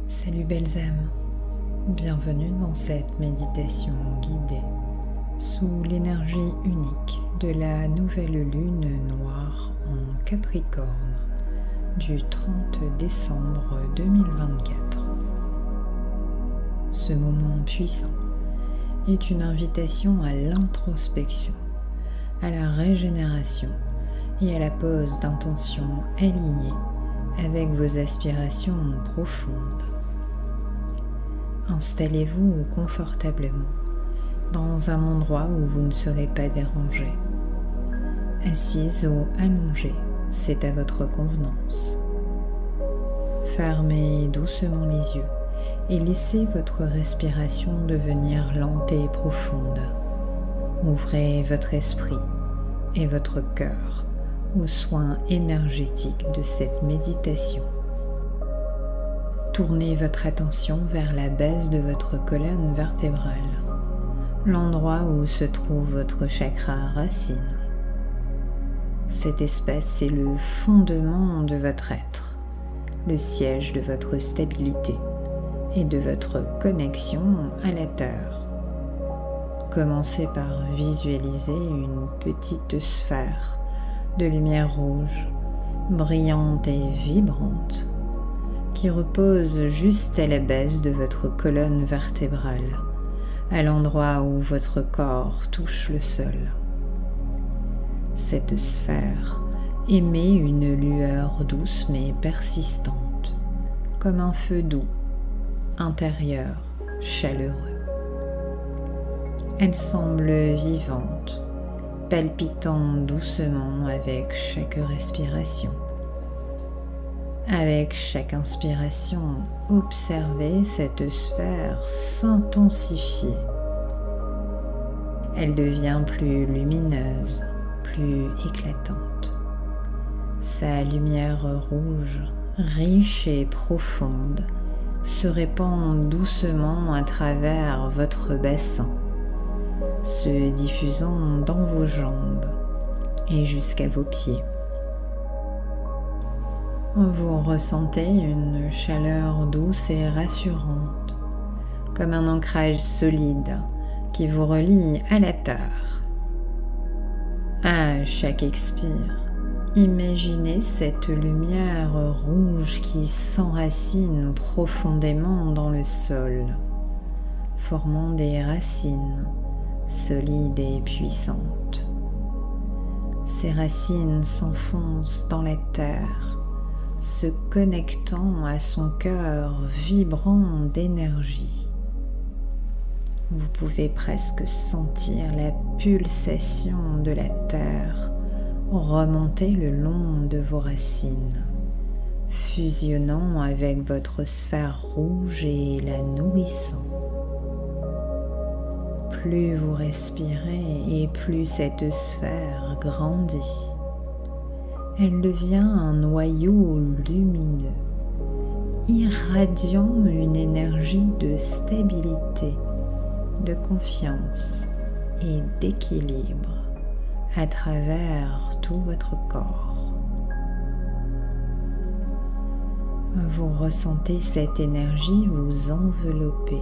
Salut belles âmes, bienvenue dans cette méditation guidée sous l'énergie unique de la nouvelle lune noire en Capricorne du 30 décembre 2024. Ce moment puissant est une invitation à l'introspection, à la régénération et à la pose d'intentions alignées avec vos aspirations profondes. Installez-vous confortablement dans un endroit où vous ne serez pas dérangé. Assise ou allongée, c'est à votre convenance. Fermez doucement les yeux et laissez votre respiration devenir lente et profonde. Ouvrez votre esprit et votre cœur aux soins énergétiques de cette méditation. Tournez votre attention vers la base de votre colonne vertébrale, l'endroit où se trouve votre chakra racine. Cet espace est le fondement de votre être, le siège de votre stabilité et de votre connexion à la Terre. Commencez par visualiser une petite sphère de lumière rouge, brillante et vibrante, qui repose juste à la base de votre colonne vertébrale, à l'endroit où votre corps touche le sol. Cette sphère émet une lueur douce mais persistante, comme un feu doux, intérieur, chaleureux. Elle semble vivante, palpitant doucement avec chaque respiration. Avec chaque inspiration, observez cette sphère s'intensifier. Elle devient plus lumineuse, plus éclatante. Sa lumière rouge, riche et profonde, se répand doucement à travers votre bassin, se diffusant dans vos jambes et jusqu'à vos pieds. Vous ressentez une chaleur douce et rassurante, comme un ancrage solide qui vous relie à la terre. À chaque expire, imaginez cette lumière rouge qui s'enracine profondément dans le sol, formant des racines solides et puissantes. Ces racines s'enfoncent dans la terre, se connectant à son cœur vibrant d'énergie. Vous pouvez presque sentir la pulsation de la terre remonter le long de vos racines, fusionnant avec votre sphère rouge et la nourrissant. Plus vous respirez et plus cette sphère grandit. Elle devient un noyau lumineux, irradiant une énergie de stabilité, de confiance et d'équilibre à travers tout votre corps. Vous ressentez cette énergie vous envelopper,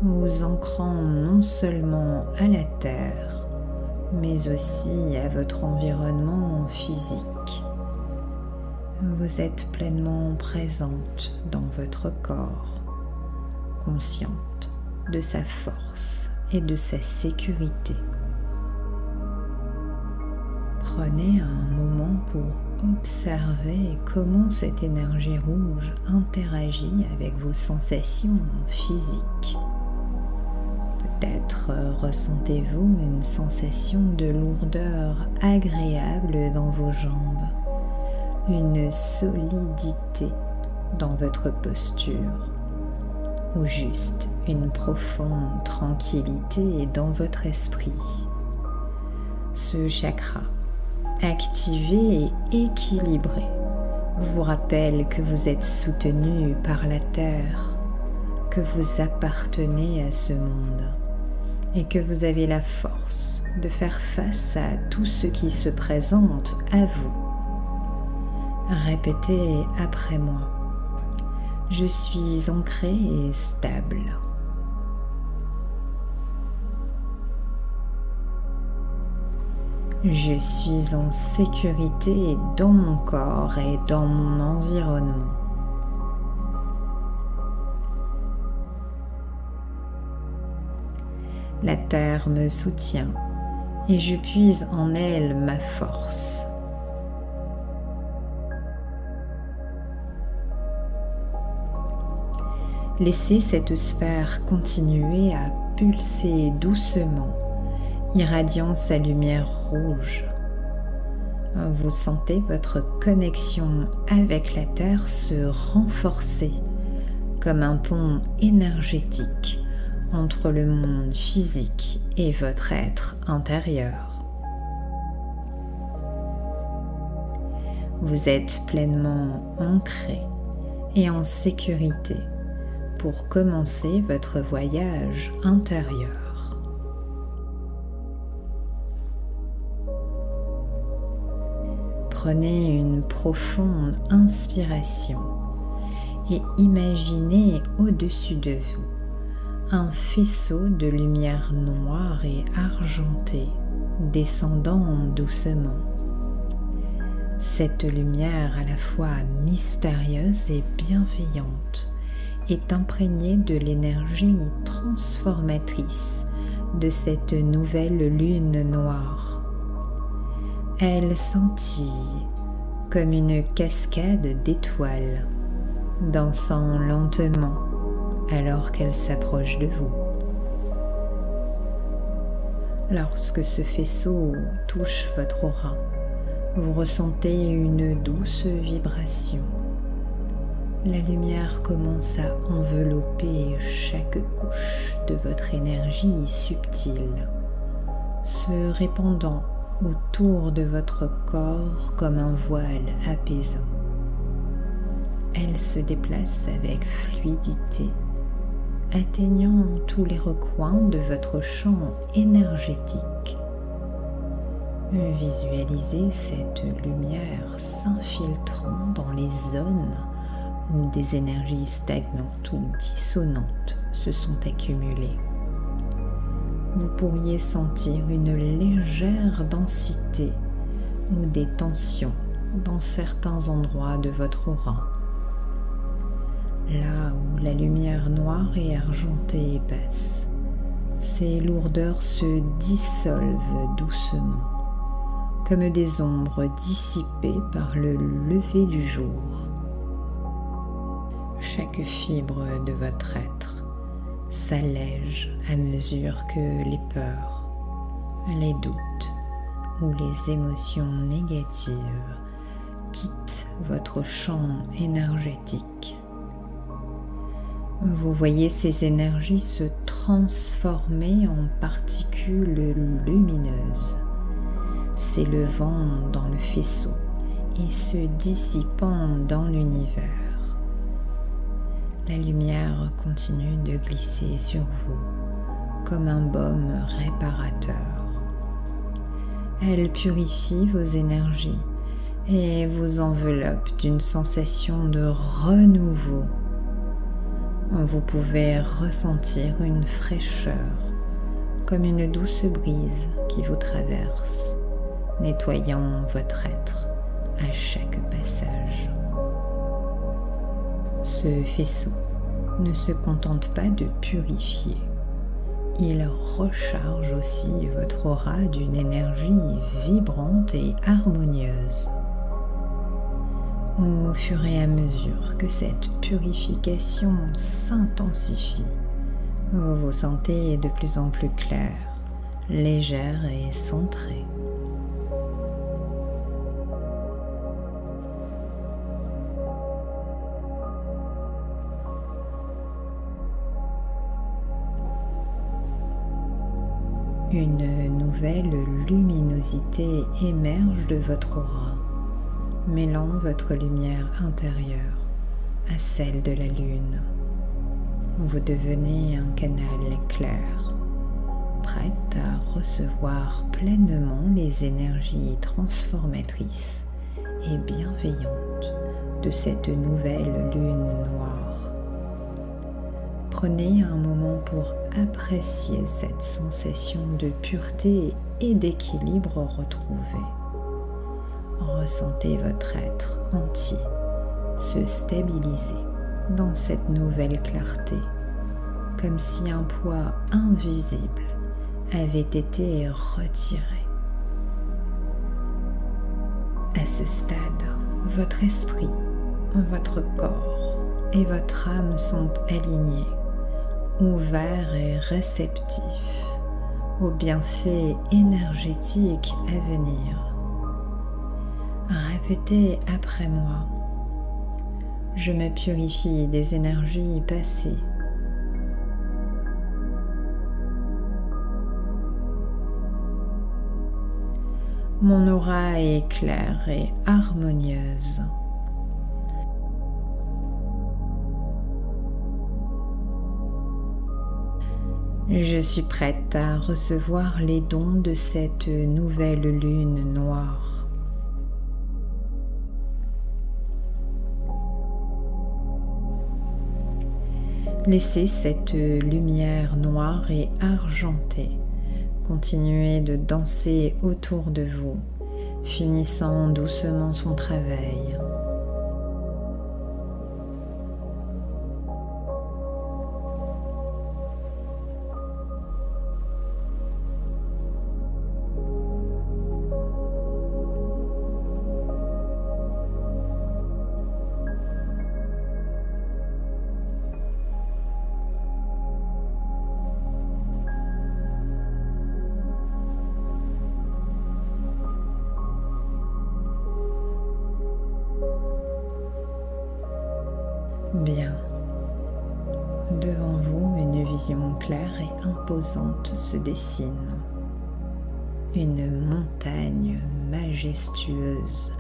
vous ancrant non seulement à la terre, mais aussi à votre environnement physique. Vous êtes pleinement présente dans votre corps, consciente de sa force et de sa sécurité. Prenez un moment pour observer comment cette énergie rouge interagit avec vos sensations physiques. Peut-être ressentez-vous une sensation de lourdeur agréable dans vos jambes, une solidité dans votre posture, ou juste une profonde tranquillité dans votre esprit. Ce chakra, activé et équilibré, vous rappelle que vous êtes soutenu par la terre, que vous appartenez à ce monde et que vous avez la force de faire face à tout ce qui se présente à vous. Répétez après moi. Je suis ancré et stable. Je suis en sécurité dans mon corps et dans mon environnement. La terre me soutient et je puise en elle ma force. Laissez cette sphère continuer à pulser doucement, irradiant sa lumière rouge. Vous sentez votre connexion avec la Terre se renforcer comme un pont énergétique entre le monde physique et votre être intérieur. Vous êtes pleinement ancré et en sécurité pour commencer votre voyage intérieur. Prenez une profonde inspiration et imaginez au-dessus de vous un faisceau de lumière noire et argentée descendant doucement. Cette lumière à la fois mystérieuse et bienveillante est imprégnée de l'énergie transformatrice de cette nouvelle lune noire. Elle scintille comme une cascade d'étoiles, dansant lentement alors qu'elle s'approche de vous. Lorsque ce faisceau touche votre aura, vous ressentez une douce vibration. La lumière commence à envelopper chaque couche de votre énergie subtile, se répandant autour de votre corps comme un voile apaisant. Elle se déplace avec fluidité, atteignant tous les recoins de votre champ énergétique. Visualisez cette lumière s'infiltrant dans les zones où des énergies stagnantes ou dissonantes se sont accumulées. Vous pourriez sentir une légère densité ou des tensions dans certains endroits de votre aura. Là où la lumière noire et argentée passe, ces lourdeurs se dissolvent doucement, comme des ombres dissipées par le lever du jour. Chaque fibre de votre être s'allège à mesure que les peurs, les doutes ou les émotions négatives quittent votre champ énergétique. Vous voyez ces énergies se transformer en particules lumineuses, s'élevant dans le faisceau et se dissipant dans l'univers. La lumière continue de glisser sur vous comme un baume réparateur. Elle purifie vos énergies et vous enveloppe d'une sensation de renouveau. Vous pouvez ressentir une fraîcheur, comme une douce brise qui vous traverse, nettoyant votre être à chaque passage. Ce faisceau ne se contente pas de purifier, il recharge aussi votre aura d'une énergie vibrante et harmonieuse. Au fur et à mesure que cette purification s'intensifie, vous vous sentez de plus en plus clair, légère et centrée. Une nouvelle luminosité émerge de votre aura, mêlant votre lumière intérieure à celle de la lune. Vous devenez un canal clair, prête à recevoir pleinement les énergies transformatrices et bienveillantes de cette nouvelle lune noire. Prenez un moment pour apprécier cette sensation de pureté et d'équilibre retrouvé. Ressentez votre être entier se stabiliser dans cette nouvelle clarté, comme si un poids invisible avait été retiré. À ce stade, votre esprit, votre corps et votre âme sont alignés, ouverts et réceptifs aux bienfaits énergétiques à venir. Répétez après moi. Je me purifie des énergies passées. Mon aura est claire et harmonieuse. Je suis prête à recevoir les dons de cette nouvelle lune noire. Laissez cette lumière noire et argentée continuer de danser autour de vous, finissant doucement son travail. Bien. Devant vous, une vision claire et imposante se dessine. Une montagne majestueuse,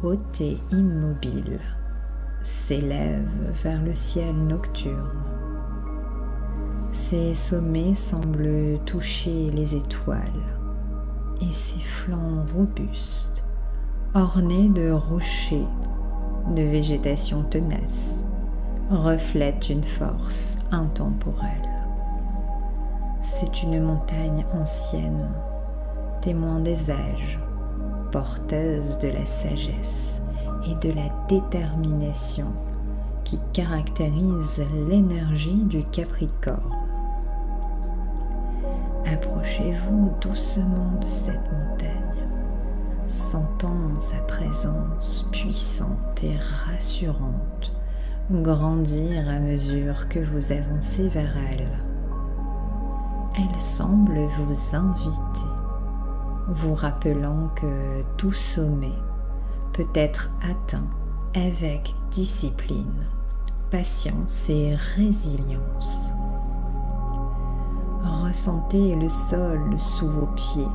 haute et immobile, s'élève vers le ciel nocturne. Ses sommets semblent toucher les étoiles et ses flancs robustes, ornés de rochers, de végétation tenace, reflète une force intemporelle. C'est une montagne ancienne, témoin des âges, porteuse de la sagesse et de la détermination qui caractérise l'énergie du Capricorne. Approchez-vous doucement de cette montagne, sentant sa présence puissante et rassurante grandir à mesure que vous avancez vers elle. Elle semble vous inviter, vous rappelant que tout sommet peut être atteint avec discipline, patience et résilience. Ressentez le sol sous vos pieds.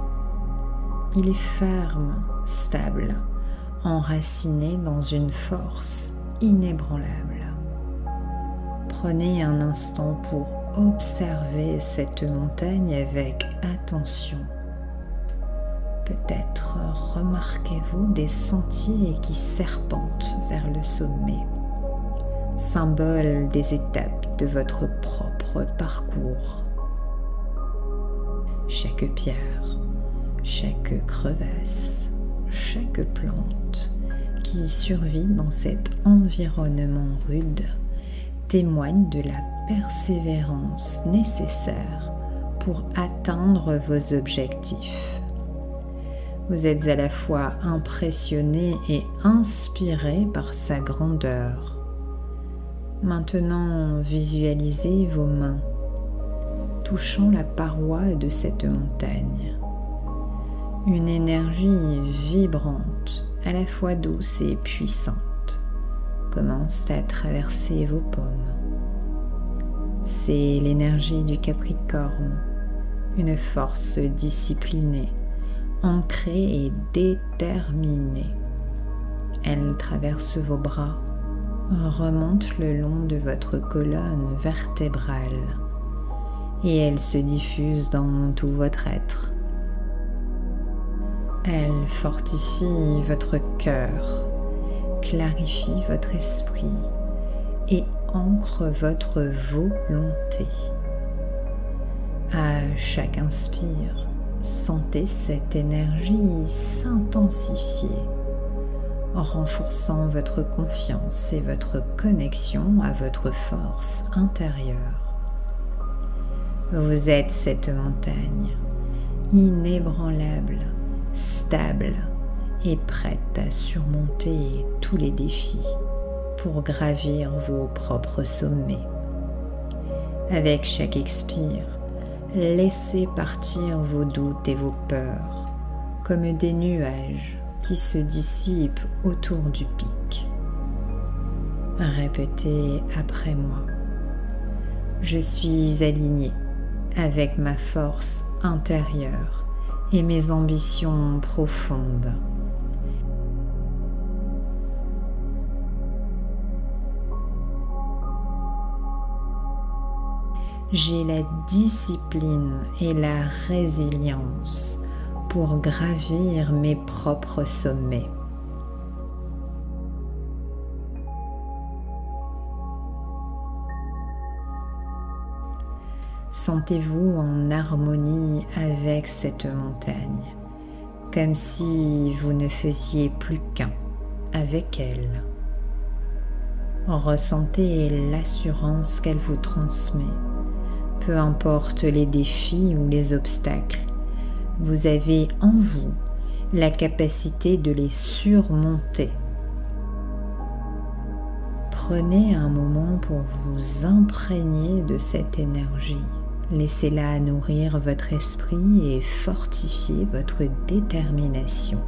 Il est ferme, stable, enraciné dans une force inébranlable. Prenez un instant pour observer cette montagne avec attention. Peut-être remarquez-vous des sentiers qui serpentent vers le sommet, symbole des étapes de votre propre parcours. Chaque pierre, chaque crevasse, chaque plante qui survit dans cet environnement rude témoigne de la persévérance nécessaire pour atteindre vos objectifs. Vous êtes à la fois impressionné et inspiré par sa grandeur. Maintenant, visualisez vos mains touchant la paroi de cette montagne. Une énergie vibrante, à la fois douce et puissante, commence à traverser vos paumes. C'est l'énergie du Capricorne, une force disciplinée, ancrée et déterminée. Elle traverse vos bras, remonte le long de votre colonne vertébrale et elle se diffuse dans tout votre être. Elle fortifie votre cœur, clarifie votre esprit et ancre votre volonté. À chaque inspire, sentez cette énergie s'intensifier, renforçant votre confiance et votre connexion à votre force intérieure. Vous êtes cette montagne, inébranlable, stable et prête à surmonter tous les défis pour gravir vos propres sommets. Avec chaque expire, laissez partir vos doutes et vos peurs comme des nuages qui se dissipent autour du pic. Répétez après moi. Je suis aligné avec ma force intérieure et mes ambitions profondes. J'ai la discipline et la résilience pour gravir mes propres sommets. Sentez-vous en harmonie avec cette montagne, comme si vous ne faisiez plus qu'un avec elle. Ressentez l'assurance qu'elle vous transmet. Peu importe les défis ou les obstacles, vous avez en vous la capacité de les surmonter. Prenez un moment pour vous imprégner de cette énergie. Laissez-la nourrir votre esprit et fortifier votre détermination.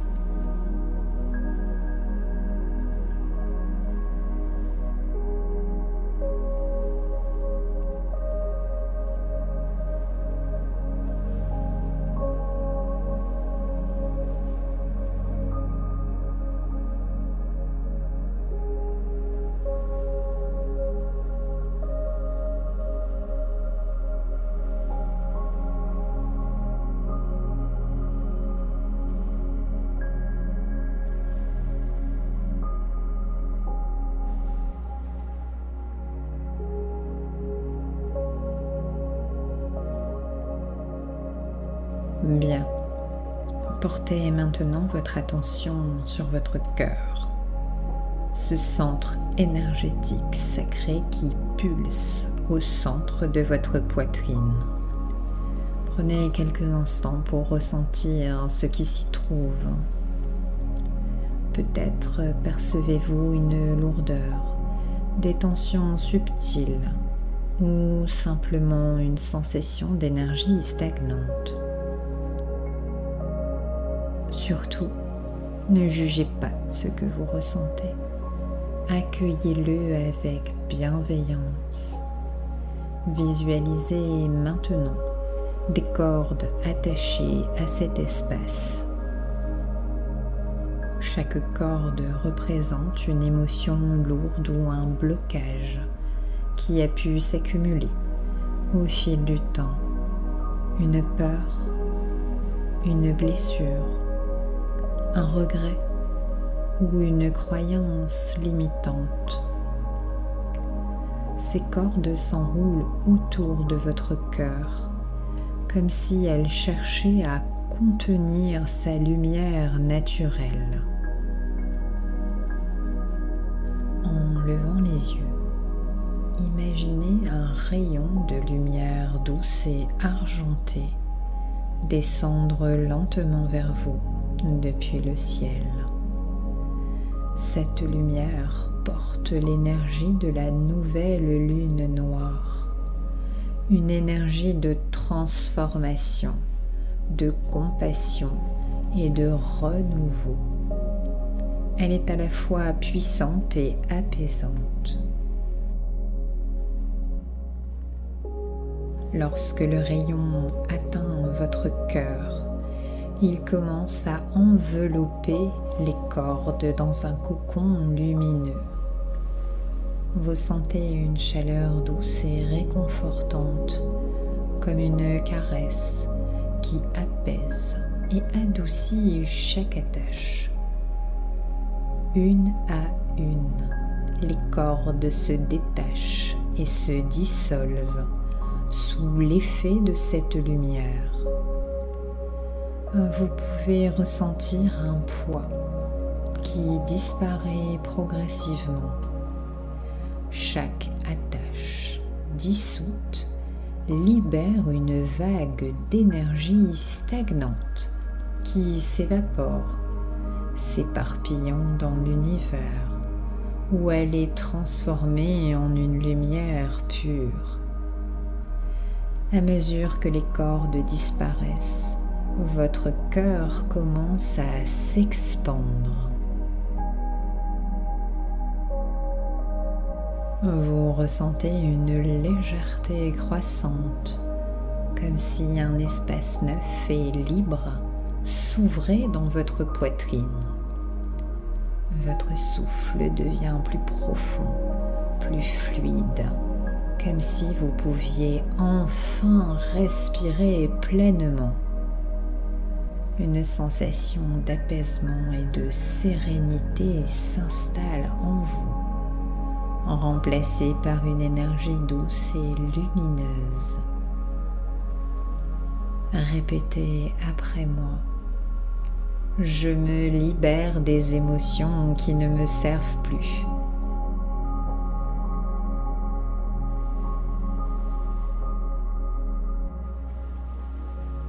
Bien. Portez maintenant votre attention sur votre cœur, ce centre énergétique sacré qui pulse au centre de votre poitrine. Prenez quelques instants pour ressentir ce qui s'y trouve. Peut-être percevez-vous une lourdeur, des tensions subtiles ou simplement une sensation d'énergie stagnante. Surtout, ne jugez pas ce que vous ressentez. Accueillez-le avec bienveillance. Visualisez maintenant des cordes attachées à cet espace. Chaque corde représente une émotion lourde ou un blocage qui a pu s'accumuler au fil du temps. Une peur, une blessure, un regret ou une croyance limitante. Ces cordes s'enroulent autour de votre cœur, comme si elles cherchaient à contenir sa lumière naturelle. En levant les yeux, imaginez un rayon de lumière douce et argentée descendre lentement vers vous depuis le ciel. Cette lumière porte l'énergie de la nouvelle lune noire, une énergie de transformation, de compassion et de renouveau. Elle est à la fois puissante et apaisante. Lorsque le rayon atteint votre cœur, il commence à envelopper les cordes dans un cocon lumineux. Vous sentez une chaleur douce et réconfortante, comme une caresse qui apaise et adoucit chaque attache. Une à une, les cordes se détachent et se dissolvent sous l'effet de cette lumière. Vous pouvez ressentir un poids qui disparaît progressivement. Chaque attache dissoute libère une vague d'énergie stagnante qui s'évapore, s'éparpillant dans l'univers, où elle est transformée en une lumière pure. À mesure que les cordes disparaissent, votre cœur commence à s'expandre. Vous ressentez une légèreté croissante, comme si un espace neuf et libre s'ouvrait dans votre poitrine. Votre souffle devient plus profond, plus fluide, comme si vous pouviez enfin respirer pleinement. Une sensation d'apaisement et de sérénité s'installe en vous, remplacée par une énergie douce et lumineuse. Répétez après moi. Je me libère des émotions qui ne me servent plus.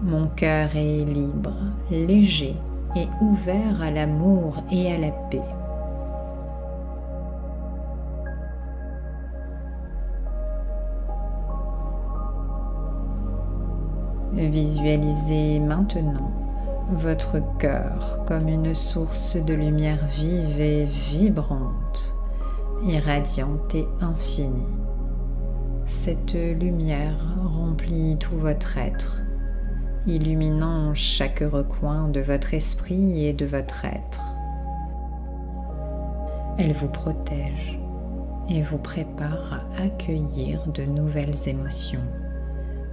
Mon cœur est libre, léger et ouvert à l'amour et à la paix. Visualisez maintenant votre cœur comme une source de lumière vive et vibrante, irradiante et infinie. Cette lumière remplit tout votre être, illuminant chaque recoin de votre esprit et de votre être. Elle vous protège et vous prépare à accueillir de nouvelles émotions,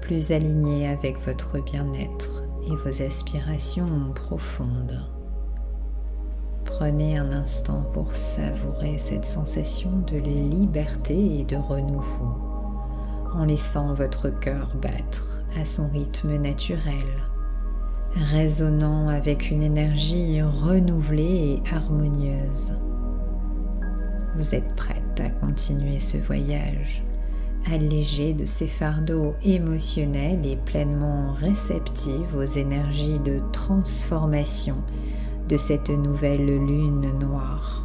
plus alignées avec votre bien-être et vos aspirations profondes. Prenez un instant pour savourer cette sensation de liberté et de renouveau, en laissant votre cœur battre à son rythme naturel, résonnant avec une énergie renouvelée et harmonieuse. Vous êtes prête à continuer ce voyage, allégée de ces fardeaux émotionnels et pleinement réceptive aux énergies de transformation de cette nouvelle lune noire.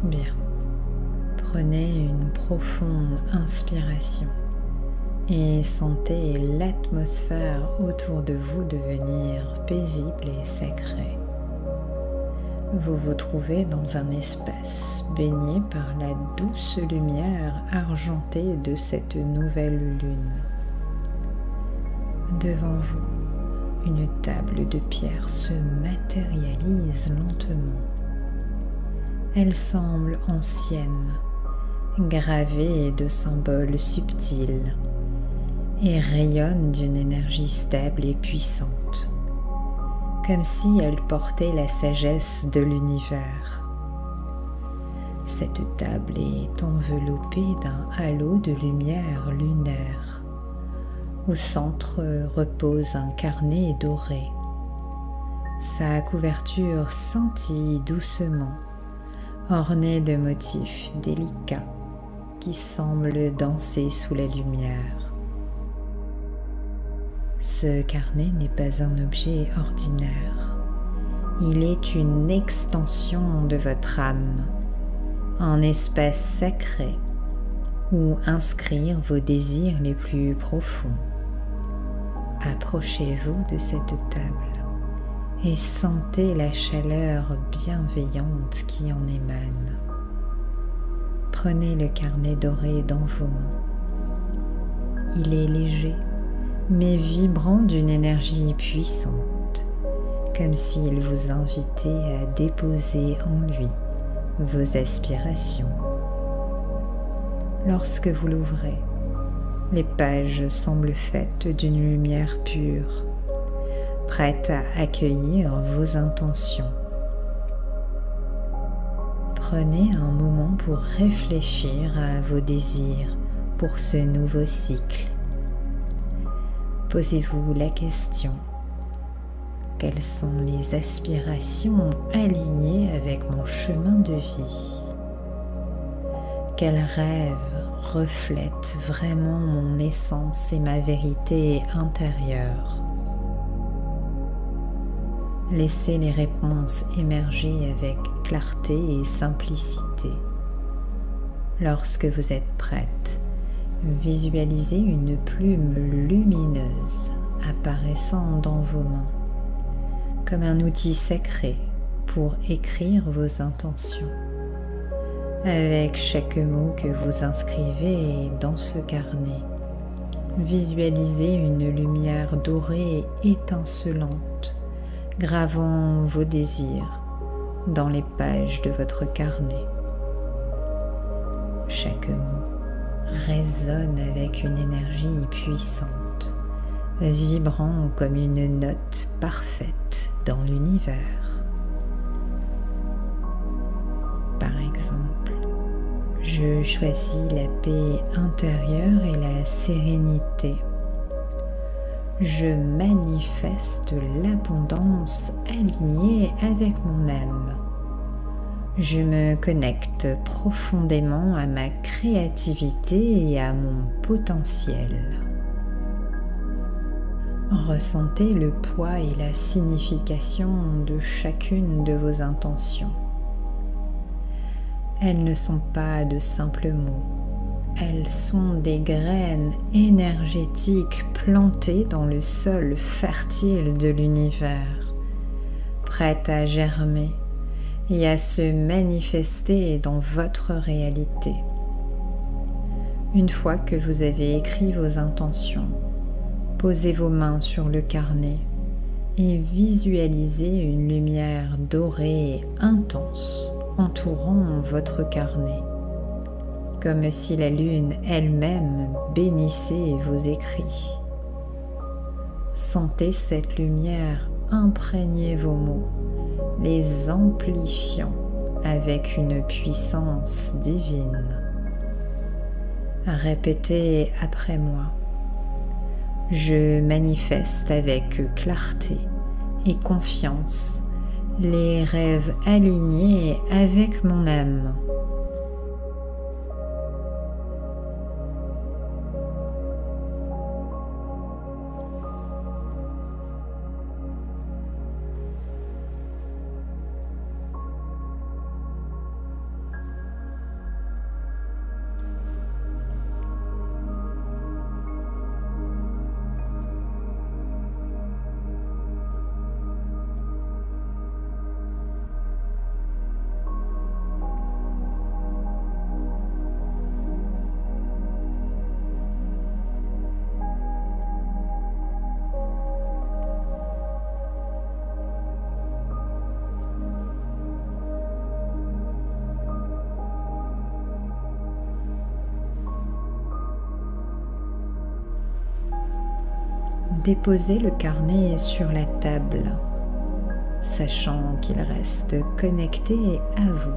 Bien, prenez une profonde inspiration et sentez l'atmosphère autour de vous devenir paisible et sacrée. Vous vous trouvez dans un espace baigné par la douce lumière argentée de cette nouvelle lune. Devant vous, une table de pierre se matérialise lentement. Elle semble ancienne, gravée de symboles subtils et rayonne d'une énergie stable et puissante, comme si elle portait la sagesse de l'univers. Cette table est enveloppée d'un halo de lumière lunaire. Au centre repose un carnet doré. Sa couverture scintille doucement, orné de motifs délicats qui semblent danser sous la lumière. Ce carnet n'est pas un objet ordinaire. Il est une extension de votre âme, un espace sacré où inscrire vos désirs les plus profonds. Approchez-vous de cette table et sentez la chaleur bienveillante qui en émane. Prenez le carnet doré dans vos mains. Il est léger, mais vibrant d'une énergie puissante, comme s'il vous invitait à déposer en lui vos aspirations. Lorsque vous l'ouvrez, les pages semblent faites d'une lumière pure, prête à accueillir vos intentions. Prenez un moment pour réfléchir à vos désirs pour ce nouveau cycle. Posez-vous la question: quelles sont les aspirations alignées avec mon chemin de vie? Quels rêves reflètent vraiment mon essence et ma vérité intérieure? Laissez les réponses émerger avec clarté et simplicité. Lorsque vous êtes prête, visualisez une plume lumineuse apparaissant dans vos mains, comme un outil sacré pour écrire vos intentions. Avec chaque mot que vous inscrivez dans ce carnet, visualisez une lumière dorée étincelante, gravant vos désirs dans les pages de votre carnet. Chaque mot résonne avec une énergie puissante, vibrant comme une note parfaite dans l'univers. Par exemple, je choisis la paix intérieure et la sérénité. Je manifeste l'abondance alignée avec mon âme. Je me connecte profondément à ma créativité et à mon potentiel. Ressentez le poids et la signification de chacune de vos intentions. Elles ne sont pas de simples mots. Elles sont des graines énergétiques plantées dans le sol fertile de l'univers, prêtes à germer et à se manifester dans votre réalité. Une fois que vous avez écrit vos intentions, posez vos mains sur le carnet et visualisez une lumière dorée et intense entourant votre carnet, comme si la lune elle-même bénissait vos écrits. Sentez cette lumière imprégner vos mots, les amplifiant avec une puissance divine. Répétez après moi: je manifeste avec clarté et confiance les rêves alignés avec mon âme. Déposez le carnet sur la table, sachant qu'il reste connecté à vous.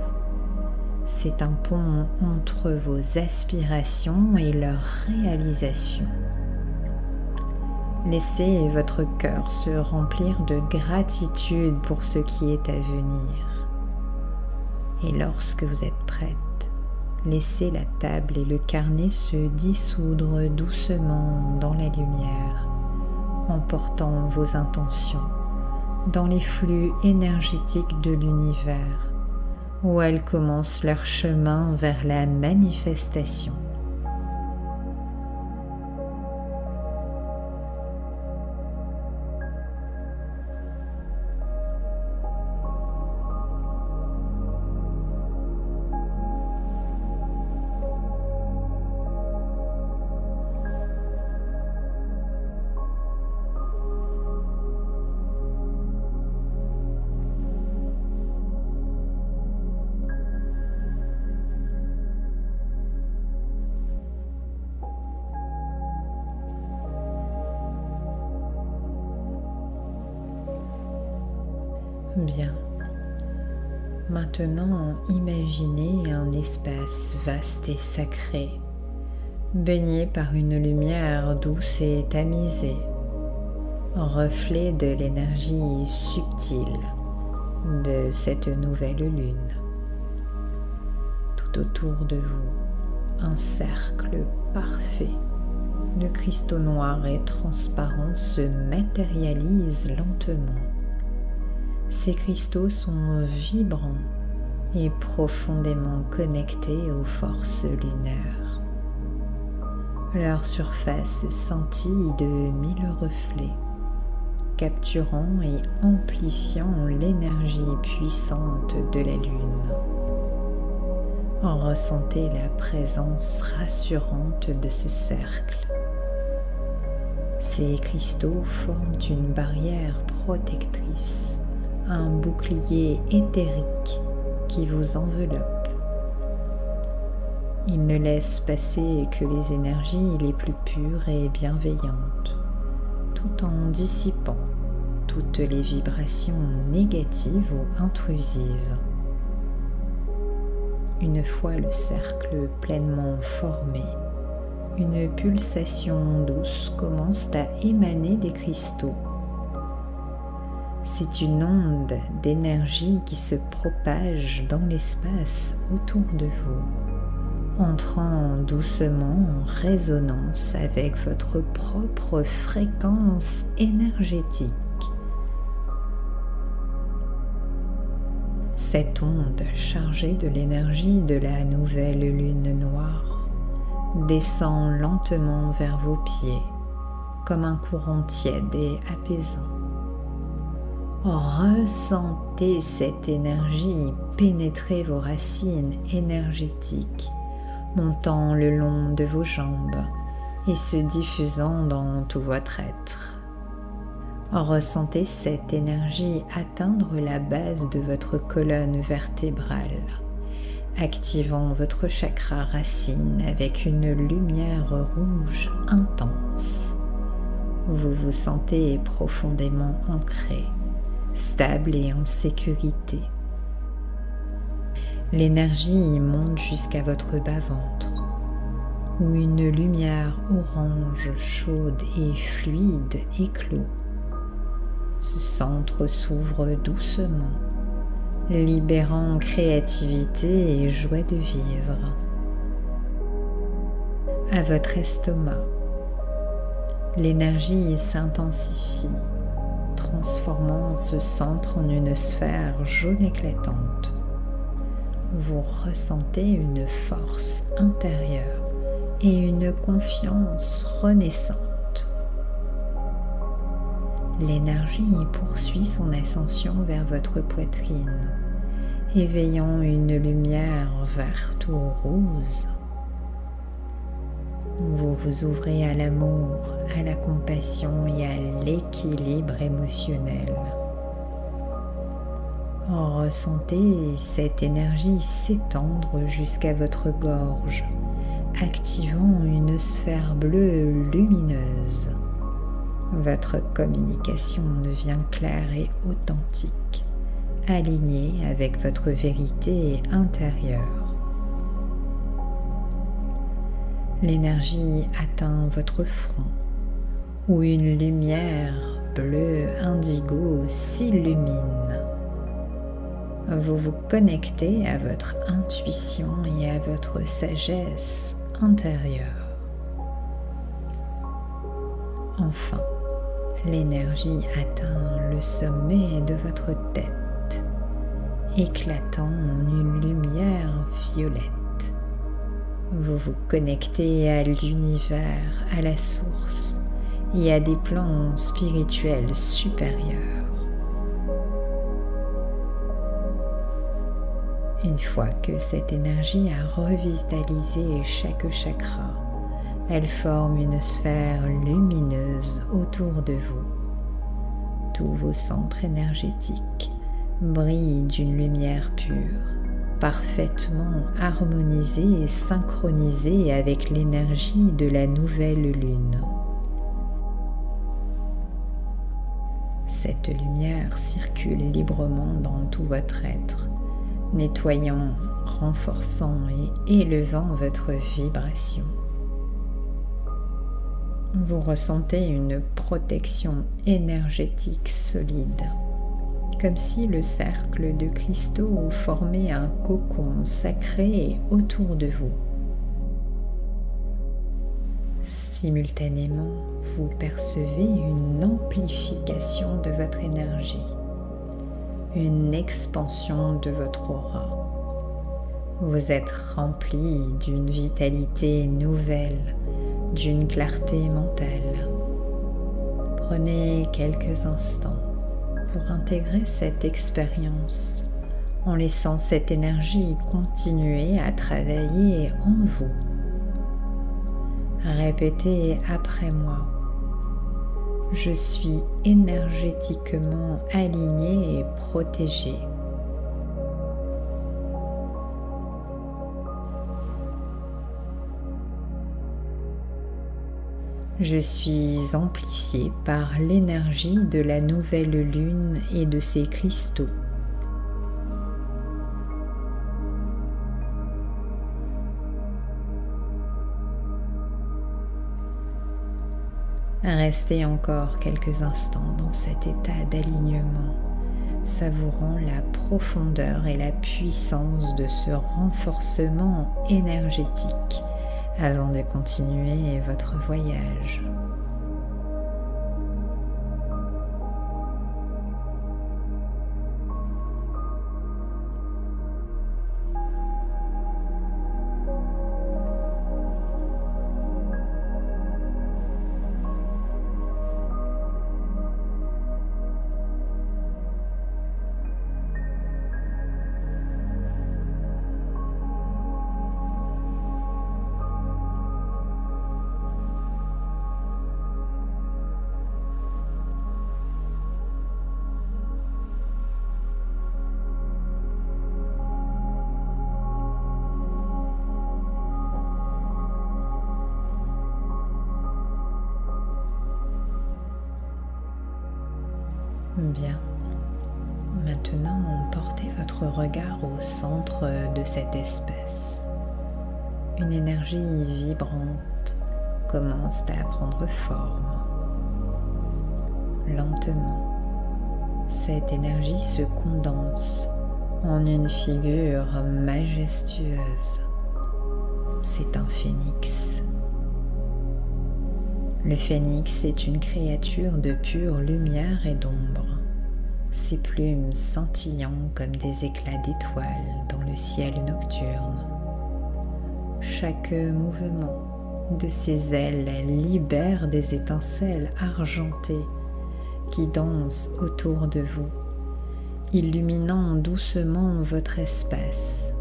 C'est un pont entre vos aspirations et leur réalisation. Laissez votre cœur se remplir de gratitude pour ce qui est à venir. Et lorsque vous êtes prête, laissez la table et le carnet se dissoudre doucement dans la lumière, emportant vos intentions dans les flux énergétiques de l'univers, où elles commencent leur chemin vers la manifestation. Bien. Maintenant, imaginez un espace vaste et sacré, baigné par une lumière douce et tamisée, reflet de l'énergie subtile de cette nouvelle lune. Tout autour de vous, un cercle parfait de cristaux noirs et transparents se matérialise lentement. Ces cristaux sont vibrants et profondément connectés aux forces lunaires. Leur surface scintille de 1000 reflets, capturant et amplifiant l'énergie puissante de la Lune. Ressentez la présence rassurante de ce cercle. Ces cristaux forment une barrière protectrice, un bouclier éthérique qui vous enveloppe. Il ne laisse passer que les énergies les plus pures et bienveillantes, tout en dissipant toutes les vibrations négatives ou intrusives. Une fois le cercle pleinement formé, une pulsation douce commence à émaner des cristaux. C'est une onde d'énergie qui se propage dans l'espace autour de vous, entrant doucement en résonance avec votre propre fréquence énergétique. Cette onde chargée de l'énergie de la nouvelle lune noire descend lentement vers vos pieds comme un courant tiède et apaisant. Ressentez cette énergie pénétrer vos racines énergétiques, montant le long de vos jambes et se diffusant dans tout votre être. Ressentez cette énergie atteindre la base de votre colonne vertébrale, activant votre chakra racine avec une lumière rouge intense. Vous vous sentez profondément ancré, stable et en sécurité. L'énergie monte jusqu'à votre bas-ventre, où une lumière orange chaude et fluide éclot. Ce centre s'ouvre doucement, libérant créativité et joie de vivre. À votre estomac, l'énergie s'intensifie, transformant ce centre en une sphère jaune éclatante. Vous ressentez une force intérieure et une confiance renaissante. L'énergie poursuit son ascension vers votre poitrine, éveillant une lumière verte ou rose. Vous vous ouvrez à l'amour, à la compassion et à l'équilibre émotionnel. Ressentez cette énergie s'étendre jusqu'à votre gorge, activant une sphère bleue lumineuse. Votre communication devient claire et authentique, alignée avec votre vérité intérieure. L'énergie atteint votre front, où une lumière bleue indigo s'illumine. Vous vous connectez à votre intuition et à votre sagesse intérieure. Enfin, l'énergie atteint le sommet de votre tête, éclatant en une lumière violette. Vous vous connectez à l'univers, à la source et à des plans spirituels supérieurs. Une fois que cette énergie a revitalisé chaque chakra, elle forme une sphère lumineuse autour de vous. Tous vos centres énergétiques brillent d'une lumière pure, parfaitement harmonisée et synchronisée avec l'énergie de la nouvelle lune. Cette lumière circule librement dans tout votre être, nettoyant, renforçant et élevant votre vibration. Vous ressentez une protection énergétique solide, comme si le cercle de cristaux formait un cocon sacré autour de vous. Simultanément, vous percevez une amplification de votre énergie, une expansion de votre aura. Vous êtes rempli d'une vitalité nouvelle, d'une clarté mentale. Prenez quelques instants pour intégrer cette expérience en laissant cette énergie continuer à travailler en vous. Répétez après moi. Je suis énergétiquement aligné et protégé. Je suis amplifié par l'énergie de la nouvelle lune et de ses cristaux. Restez encore quelques instants dans cet état d'alignement, savourant la profondeur et la puissance de ce renforcement énergétique avant de continuer votre voyage. Bien. Maintenant, portez votre regard au centre de cette espèce. Une énergie vibrante commence à prendre forme. Lentement, cette énergie se condense en une figure majestueuse. C'est un phénix. Le phénix est une créature de pure lumière et d'ombre, ses plumes scintillant comme des éclats d'étoiles dans le ciel nocturne. Chaque mouvement de ses ailes libère des étincelles argentées qui dansent autour de vous, illuminant doucement votre espace.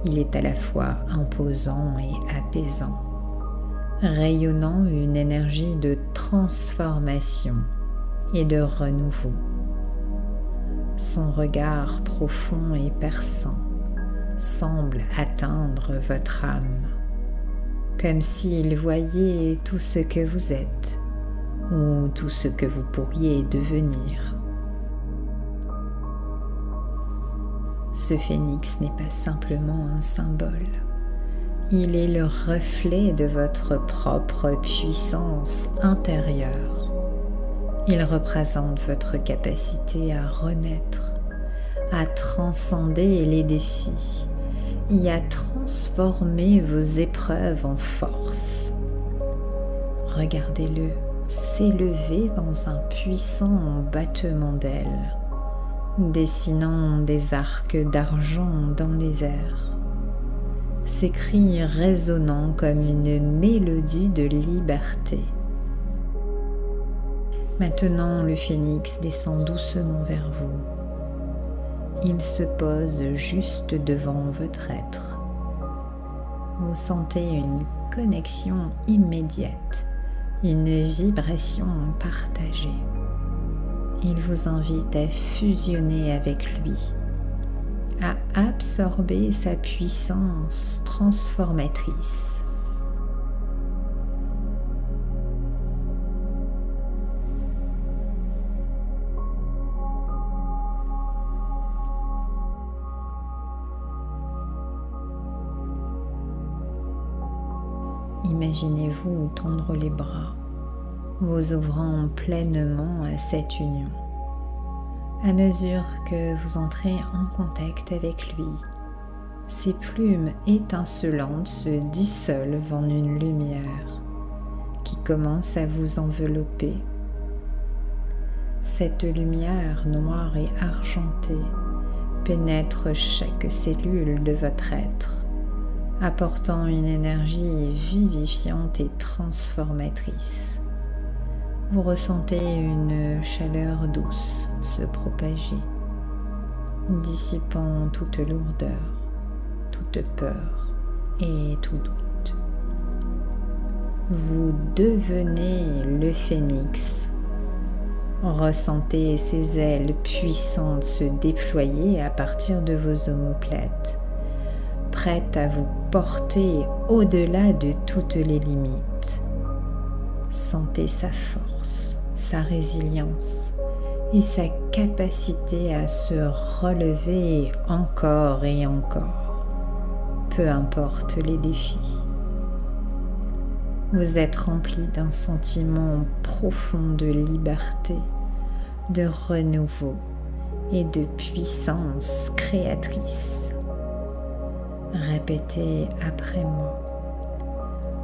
Il est à la fois imposant et apaisant, rayonnant une énergie de transformation et de renouveau. Son regard profond et perçant semble atteindre votre âme, comme s'il voyait tout ce que vous êtes ou tout ce que vous pourriez devenir. Ce phénix n'est pas simplement un symbole. Il est le reflet de votre propre puissance intérieure. Il représente votre capacité à renaître, à transcender les défis et à transformer vos épreuves en force. Regardez-le s'élever dans un puissant battement d'ailes, dessinant des arcs d'argent dans les airs. Ses cris résonnant comme une mélodie de liberté. Maintenant, le phénix descend doucement vers vous. Il se pose juste devant votre être. Vous sentez une connexion immédiate, une vibration partagée. Il vous invite à fusionner avec lui, à absorber sa puissance transformatrice. imaginez-vous tendre les bras, vous ouvrant pleinement à cette union. À mesure que vous entrez en contact avec lui, ses plumes étincelantes se dissolvent en une lumière qui commence à vous envelopper. Cette lumière noire et argentée pénètre chaque cellule de votre être, apportant une énergie vivifiante et transformatrice. Vous ressentez une chaleur douce se propager, dissipant toute lourdeur, toute peur et tout doute. Vous devenez le phénix. Ressentez ses ailes puissantes se déployer à partir de vos omoplates, prêtes à vous porter au-delà de toutes les limites. Sentez sa force, sa résilience et sa capacité à se relever encore et encore, peu importe les défis. Vous êtes rempli d'un sentiment profond de liberté, de renouveau et de puissance créatrice. Répétez après moi.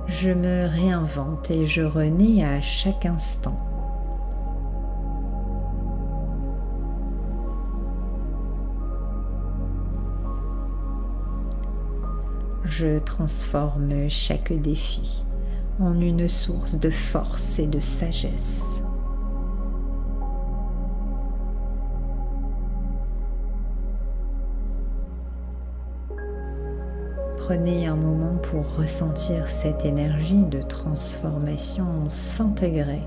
Je me réinvente et je renais à chaque instant. Je transforme chaque défi en une source de force et de sagesse. Prenez un moment pour ressentir cette énergie de transformation s'intégrer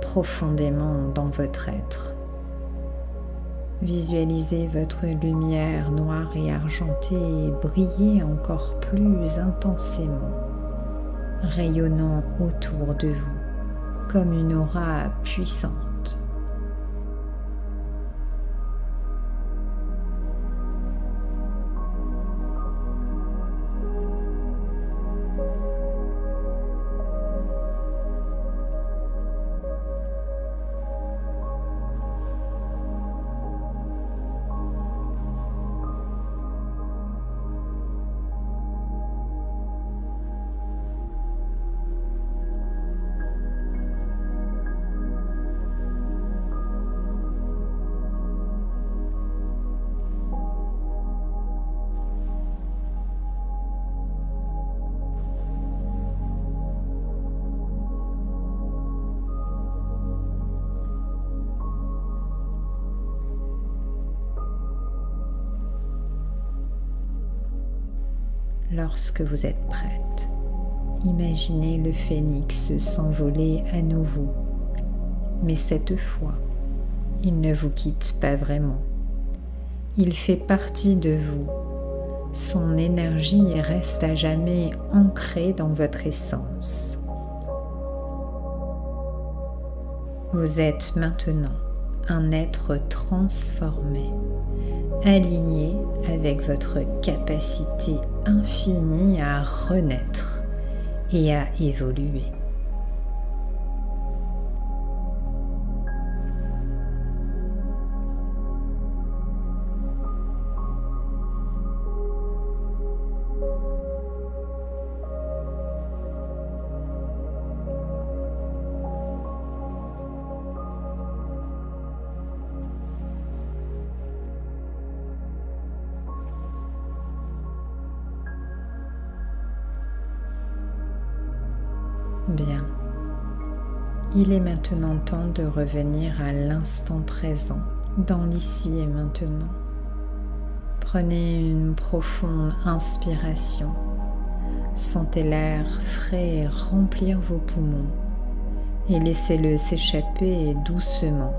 profondément dans votre être. Visualisez votre lumière noire et argentée briller encore plus intensément, rayonnant autour de vous comme une aura puissante. Lorsque vous êtes prête, imaginez le phénix s'envoler à nouveau. Mais cette fois, il ne vous quitte pas vraiment. Il fait partie de vous. Son énergie reste à jamais ancrée dans votre essence. Vous êtes maintenant un être transformé, aligné avec votre capacité infinie à renaître et à évoluer. Bien, il est maintenant temps de revenir à l'instant présent, dans l'ici et maintenant. Prenez une profonde inspiration, sentez l'air frais remplir vos poumons et laissez-le s'échapper doucement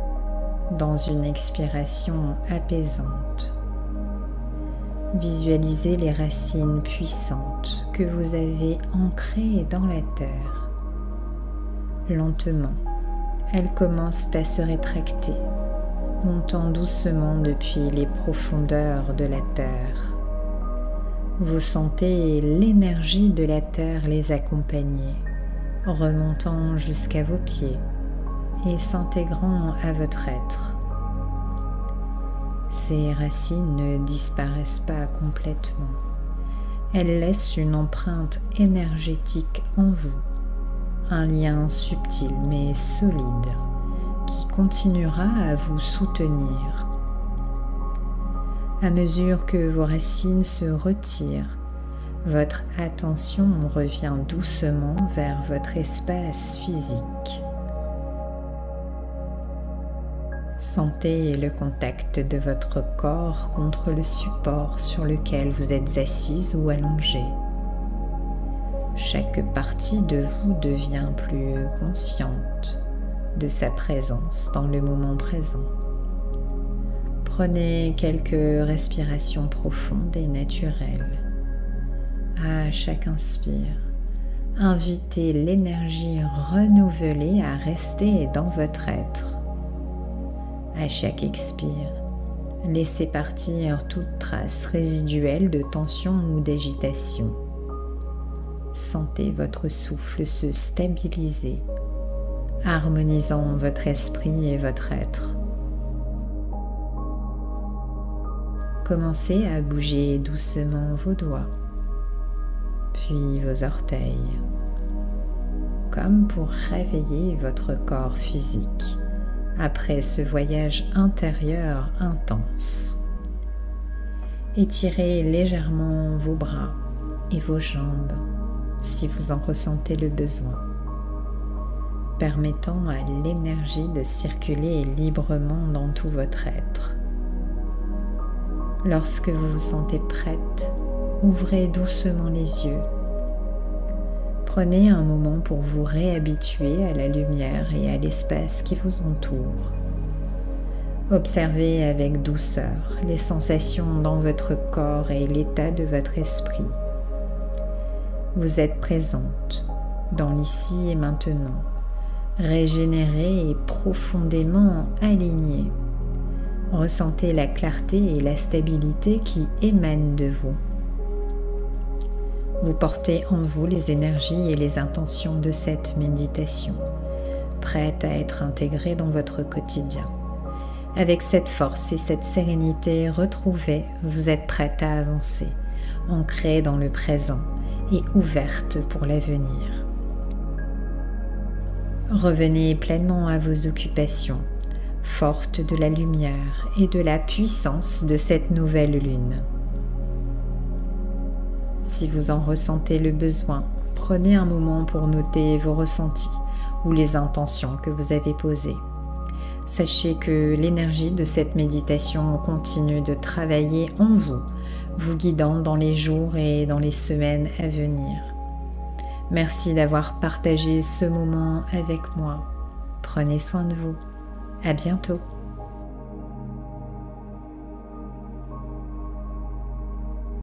dans une expiration apaisante. Visualisez les racines puissantes que vous avez ancrées dans la terre. Lentement, elles commencent à se rétracter, montant doucement depuis les profondeurs de la terre. Vous sentez l'énergie de la terre les accompagner, remontant jusqu'à vos pieds et s'intégrant à votre être. Ces racines ne disparaissent pas complètement. Elles laissent une empreinte énergétique en vous, un lien subtil mais solide qui continuera à vous soutenir. À mesure que vos racines se retirent, votre attention revient doucement vers votre espace physique. Sentez le contact de votre corps contre le support sur lequel vous êtes assise ou allongée. Chaque partie de vous devient plus consciente de sa présence dans le moment présent. Prenez quelques respirations profondes et naturelles. À chaque inspire, invitez l'énergie renouvelée à rester dans votre être. À chaque expire, laissez partir toute trace résiduelle de tension ou d'agitation. Sentez votre souffle se stabiliser, harmonisant votre esprit et votre être. Commencez à bouger doucement vos doigts, puis vos orteils, comme pour réveiller votre corps physique après ce voyage intérieur intense. Étirez légèrement vos bras et vos jambes si vous en ressentez le besoin, permettant à l'énergie de circuler librement dans tout votre être. Lorsque vous vous sentez prête, ouvrez doucement les yeux. Prenez un moment pour vous réhabituer à la lumière et à l'espace qui vous entoure. Observez avec douceur les sensations dans votre corps et l'état de votre esprit. Vous êtes présente dans l'ici et maintenant, régénérée et profondément alignée. Ressentez la clarté et la stabilité qui émanent de vous. Vous portez en vous les énergies et les intentions de cette méditation, prête à être intégrée dans votre quotidien. Avec cette force et cette sérénité retrouvée, vous êtes prête à avancer, ancrée dans le présent et ouverte pour l'avenir. Revenez pleinement à vos occupations, forte de la lumière et de la puissance de cette nouvelle lune. Si vous en ressentez le besoin, prenez un moment pour noter vos ressentis ou les intentions que vous avez posées. Sachez que l'énergie de cette méditation continue de travailler en vous, vous guidant dans les jours et dans les semaines à venir. Merci d'avoir partagé ce moment avec moi. Prenez soin de vous. À bientôt.